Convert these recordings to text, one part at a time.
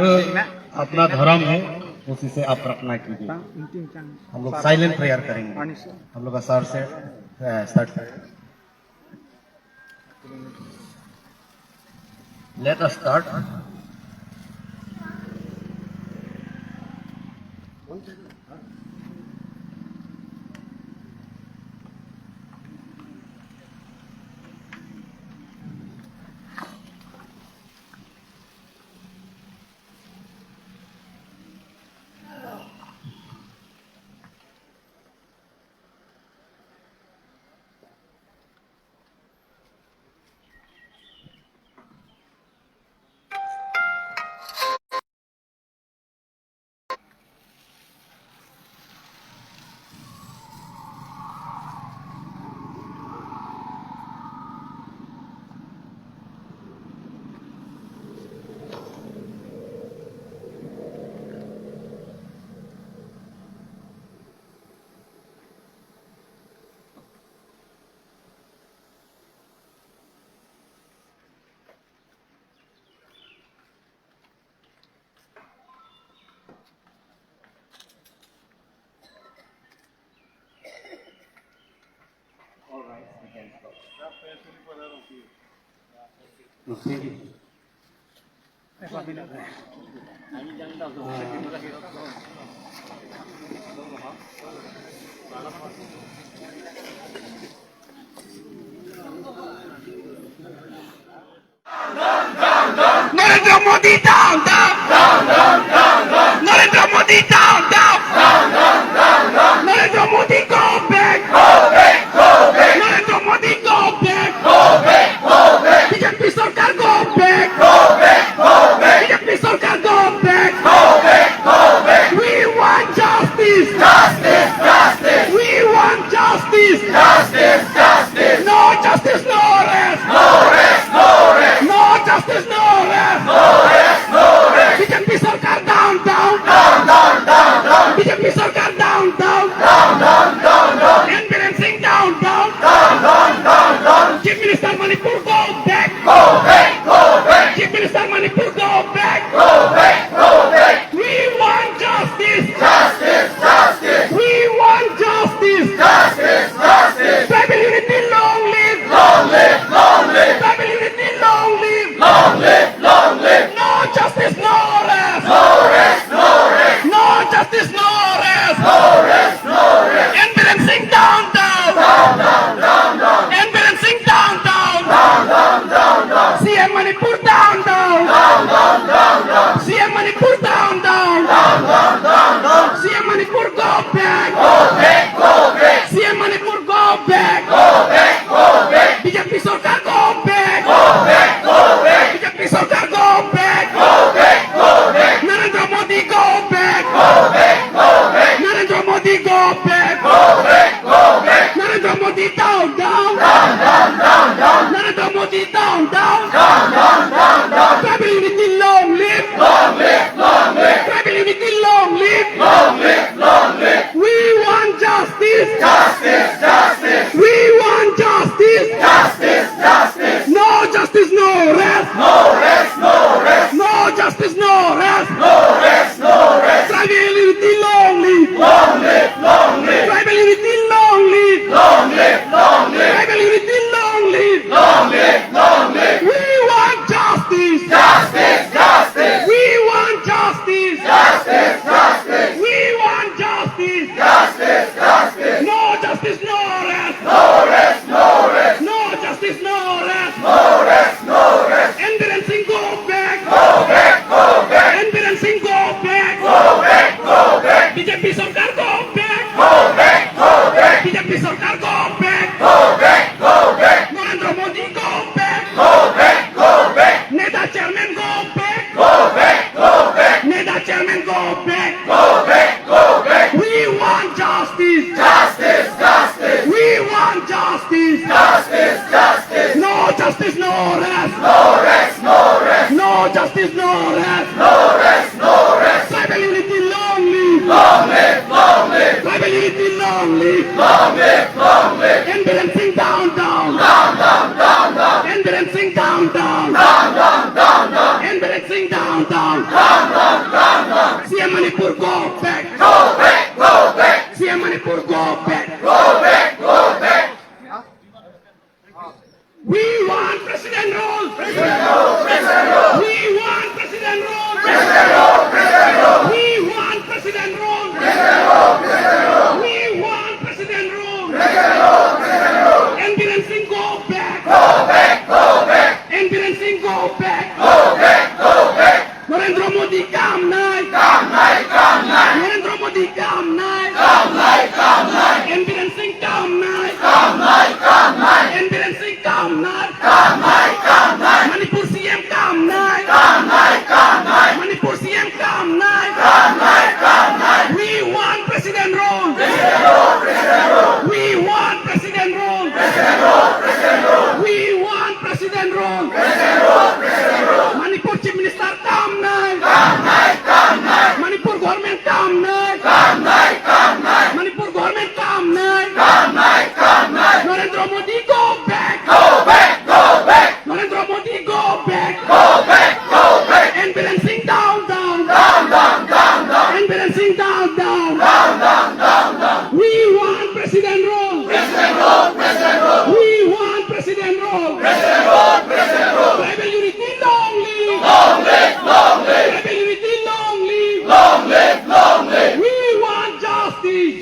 जो अपना धर्म है उसी से आप प्रार्थना कीजिए। हम लोग साइलेंट प्रेयर करेंगे। हम लोग का सर से स्टार्ट करें। Let us start. Narendra Modi down, down, down, down, down, down. Narendra Modi down, down, down, down, down, down. Narendra Modi go back, go back, go back. Narendra Modi go back, go back, go back. BJP Sarkar go back, go back, go back. BJP Sarkar go back, go back, go back. We want justice, justice, justice. We want justice, justice, justice. No justice, no rest, no rest, no rest. No justice, no rest, no rest, no rest. BJP Sarkar down, down, down, down, down, down. BJP Sarkar down, down, down, down, down, down. Ahin Singh down, down, down, down, down, down. Chief Minister Manipur go back, go back, go back. Chief Minister Manipur go back, go back, go back. We want justice, justice, justice. We want justice, justice, justice. Tribal unity, long live, long live, long live. Tribal unity, long live, long live, long live. No justice, no rest, no rest, no rest. No justice, no rest, no rest, no rest. Ahin Singh down, down, down, down, down, down. Ahin Singh down, down, down, down, down, down. CM Manipur down, down, down, down, down, down. CM Manipur down, down, down, down, down, down. CM Manipur go back, go back, go back. CM Manipur go back, go back, go back. BJP Sarkar go back, go back, go back. BJP Sarkar go back, go back, go back. Narendra Modi go back, go back, go back. Narendra Modi go back, go back, go back. Narendra Modi down, down, down, down, down, down. Narendra Modi down, down, down, down, down, down. Tribal unity, long live, long live, long live. Tribal unity, long live, long live, long live. We want justice, justice, justice. We want justice, justice, justice. No justice, no rest, no rest, no rest. No justice, no rest, no rest, no rest. Tribal unity, long live, long live, long live. Tribal unity, long live, long live, long live. Tribal unity, long live, long live, long live. We want justice, justice, justice. We want justice, justice, justice. We want justice, justice, justice. No justice, no rest, no rest, no rest. No justice, no rest, no rest, no rest. Ahin Singh go back, go back, go back. Ahin Singh go back, go back, go back. BJP Sarkar go back, go back, go back. BJP Sarkar go back, go back, go back. Narendra Modi go back, go back, go back. Neda chairman go back, go back, go back. Neda chairman go back, go back, go back. We want justice, justice, justice. We want justice, justice, justice. No justice, no rest, no rest, no rest. No justice, no rest, no rest, no rest. Tribal unity, long live, long live, long live. Tribal unity, long live, long live, long live. Ahin Singh down, down, down, down, down, down. Ahin Singh down, down, down, down, down, down. Ahin Singh down, down, down. CM Manipur, go back. CM Manipur, go back. We want president rule. We want president rule. We want president rule. We want president rule. Ambulancing, go back. Ambulancing, go back. Narendra Modi, come now. Narendra Modi, come now. Ambulancing, come now. Ambulancing, come now. Manipur CM, come now. Manipur CM, come now. We want president rule. We want president rule. We want president rule. Manipur Chief Minister, come now. Manipur government, come now. Manipur government, come now. Narendra Modi, go back. Narendra Modi, go back. Ambulancing, down, down. Ambulancing, down, down. We want president rule. We want president rule. Tribal unity, long live. Tribal unity, long live. We want justice.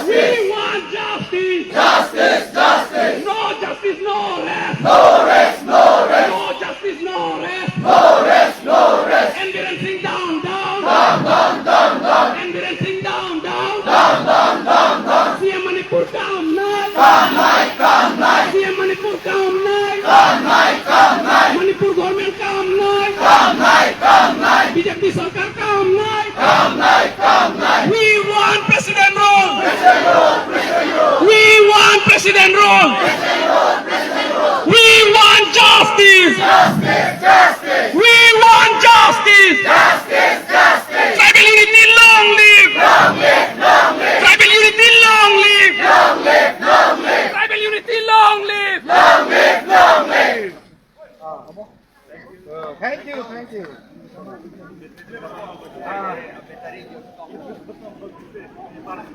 We want justice. No justice, no rest. No justice, no rest. Ambulancing, down, down. Ambulancing, down, down. CM Manipur, come now. CM Manipur, come now. Manipur government, come now. BJP Sarkar, come now. We want president rule. We want president rule. We want justice. We want justice. Tribal unity, long live. Tribal unity, long live. Tribal unity, long live. Thank you.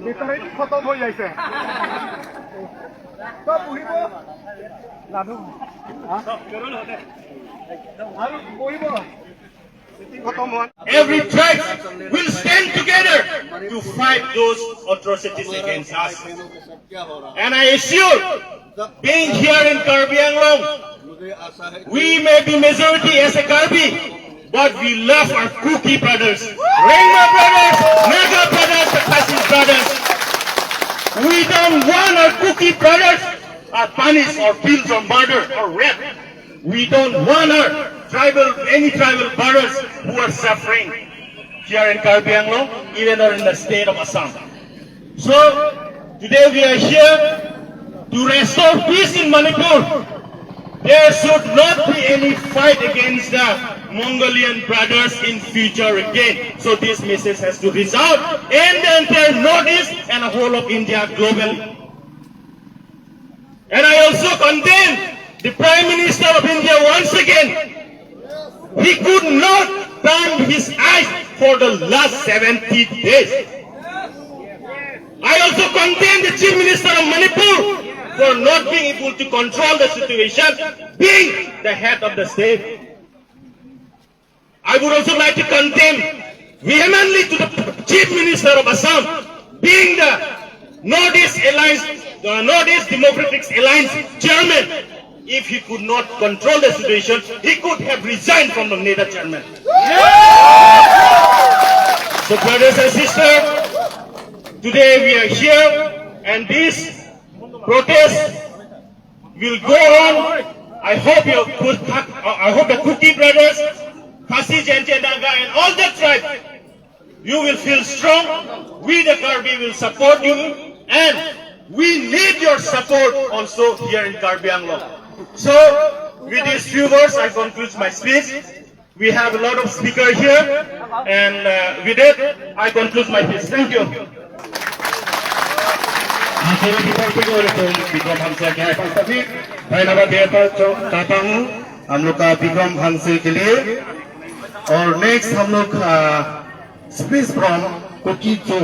Battery খতম হৈ যাইছে তই বহিব লাডু আৰু বহিব Every tribe will stand together to fight those atrocities against us. And I assure, being here in Karbi Anglong, we may be majority as a Karbi, but we love our Kuki brothers, Rainbow brothers, Naga brothers, the Kachesong brothers. We don't want our Kuki brothers are punished or killed or murdered or raped. We don't want our any tribal brothers who are suffering here in Karbi Anglong, even or in the state of Assam. So today we are here to restore peace in Manipur. There should not be any fight against the Mongolian brothers in future again. So this message has to resound in the entire Northeast and the whole of India globally. And I also condemn the Prime Minister of India once again. He could not turn his eyes for the last 70 days. I also condemn the Chief Minister of Manipur for not being able to control the situation, being the head of the state. I would also like to condemn vehemently to the Chief Minister of Assam, being the Northeast Alliance, the Northeast Democratic Alliance chairman. If he could not control the situation, he could have resigned from the NEDA chairman. So brothers and sisters, today we are here and this protest will go on. I hope the Kuki brothers, Khasi, Jenche, Naga and all the tribes, you will feel strong. We the Karbi will support you and we need your support also here in Karbi Anglong. So, with these few words, I conclude my speech. We have a lot of speakers here, and with that, I conclude my speech. Thank you. धन्यवाद देता चाहता हूँ हम लोग का विक्रम भांसे के लिए और नेक्स्ट हम लोग स्पीच फ्रॉम कुकी चो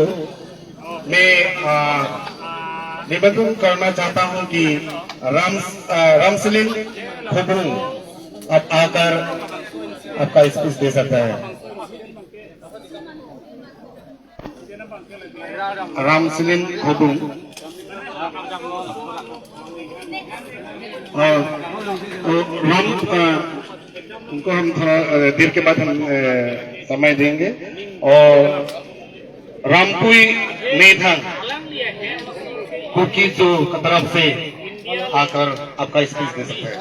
में निवेदन करना चाहता हूं कि रामसलिन खुबुंग अब आकर आपका स्पीच दे सकता है। रामसलिन खुबुंग और उनको हम थोड़ा देर के बाद हम समय देंगे। और रामपुई मेधांग कुकी चो की तरफ से आकर आपका स्पीच दे सकते हैं।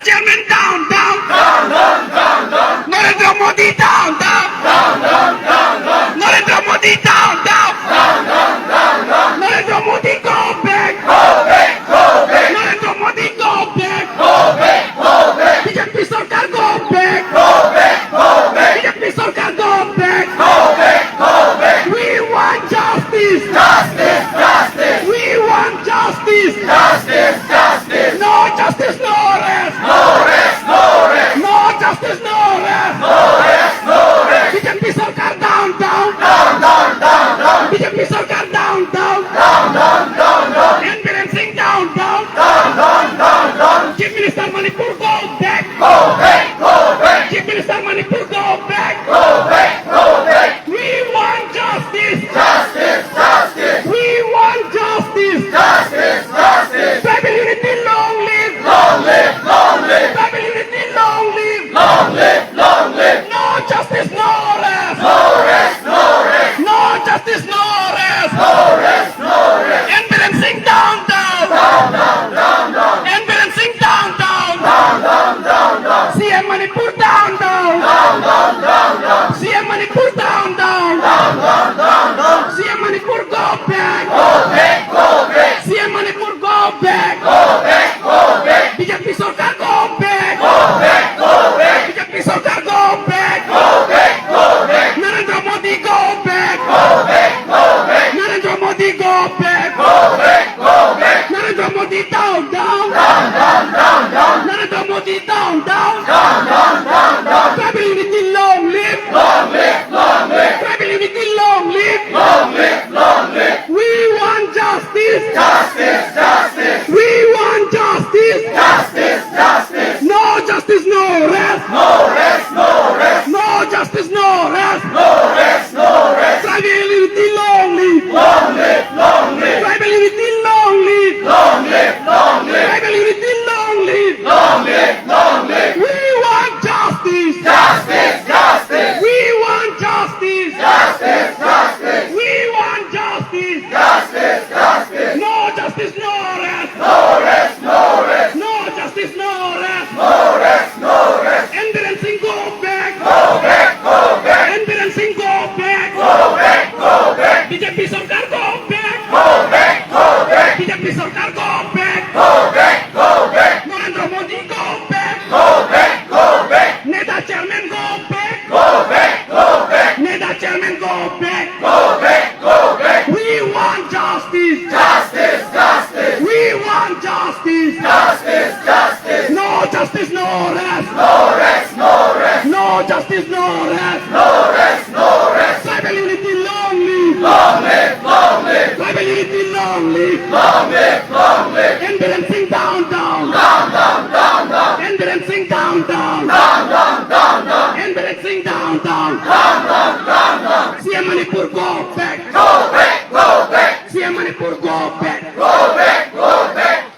Chairman down, down, down, down, down, down. Narendra Modi down, down, down, down, down, down. Narendra Modi down, down, down, down, down, down. Narendra Modi go back, go back, go back. Narendra Modi go back, go back, go back. BJP Sarkar go back, go back, go back. BJP Sarkar go back, go back, go back. We want justice, justice, justice. We want justice, justice, justice. No justice, no rest. No rest, no rest. No justice, no rest. No rest, no rest. BJP Sarkar down, down, down, down, down, down. BJP Sarkar down, down, down, down, down, down. Ahin Singh down, down, down, down, down, down. Chief Minister Manipur go back, go back, go back. Chief Minister Manipur go back, go back, go back. We want justice, justice, justice. We want justice, justice, justice. Tribal unity, long live, long live, long live. Tribal unity, long live, long live, long live. No justice, no rest, no rest, no rest. No justice, no rest, no rest, no rest. Ahin Singh down, down, down, down, down, down. Ahin Singh down, down, down, down, down, down. CM Manipur down, down, down, down, down, down. CM Manipur down, down, down, down, down, down. CM Manipur go back, go back, go back. CM Manipur go back, go back, go back. BJP Sarkar go back, go back, go back. BJP Sarkar go back, go back, go back. Narendra Modi go back, go back, go back. Narendra Modi go back, go back, go back. Narendra Modi down, down, down, down, down, down. Narendra Modi down, down, down, down, down, down. Tribal unity, long live, long live, long live. Tribal unity, long live, long live, long live. We want justice, justice, justice. We want justice, justice, justice. No justice, no rest, no rest, no rest. No justice, no rest, no rest, no rest. Tribal unity, long live, long live, long live. Tribal unity, long live, long live, long live. Tribal unity, long live, long live, long live. We want justice, justice, justice. We want justice, justice, justice. We want justice, justice, justice. No justice, no rest, no rest, no rest. No justice, no rest, no rest, no rest. Ahin Singh go back, go back, go back. Ahin Singh go back, go back, go back. BJP Sarkar go back, go back, go back. BJP Sarkar go back, go back, go back. Narendra Modi go back, go back, go back. Neta Chairman go back, go back, go back. Neta Chairman go back, go back, go back. We want justice, justice, justice. We want justice, justice, justice. No justice, no rest, no rest, no rest. No justice, no rest, no rest, no rest. Tribal unity, long live, long live, long live. Tribal unity, long live, long live, long live. Ahin Singh down, down, down, down, down, down. Ahin Singh down, down, down, down, down, down. Ahin Singh down, down, down, down, down, down. CM Manipur go back, go back, go back. CM Manipur go back, go back, go back.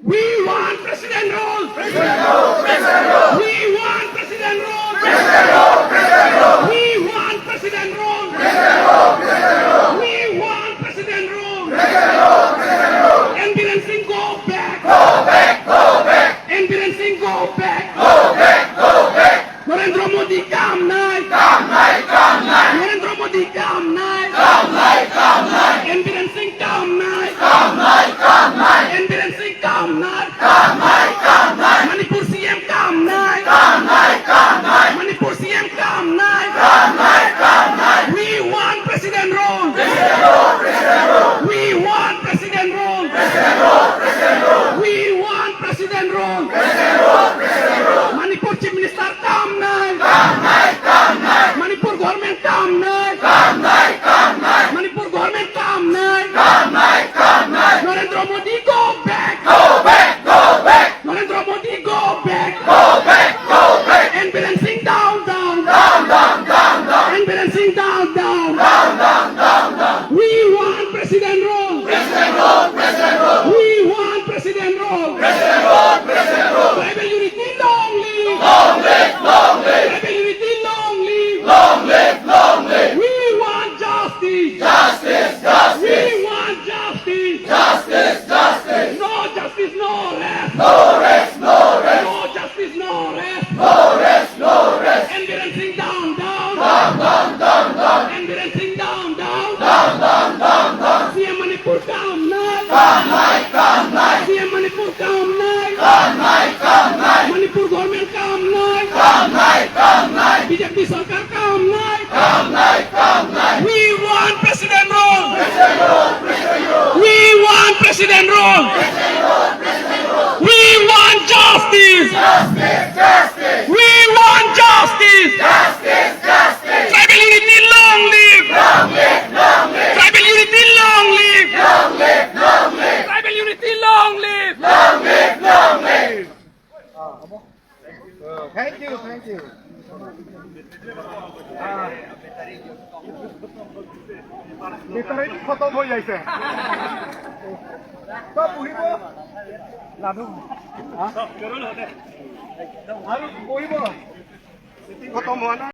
We want president rule, president rule, president rule. We want president rule, president rule, president rule. We want president rule, president rule, president rule. We want president rule, president rule, president rule. Ahin Singh go back, go back, go back. Ahin Singh go back, go back, go back. Narendra Modi come nigh, come nigh, come nigh. Narendra Modi come nigh, come nigh, come nigh. Ahin Singh come nigh, come nigh, come nigh. Ahin Singh come nigh, come nigh, come nigh. Manipur want president rule. We want president rule. Tribal unity, long live. Tribal unity, long live. We want justice. We want justice. No justice, no rest. No justice, no rest. Enduring down. Enduring down. CM Manipur come night. CM Manipur come night. Manipur government come night. BJP Sarkar come night. We want president rule. We want president rule. We want justice. We want justice. Tribal unity, long live. Tribal unity, long live. Tribal unity, long live. Thank you. Battery খতম হৈ যাইছে তই বহিব লাডু আৰু বহিব খতম হোৱা নাই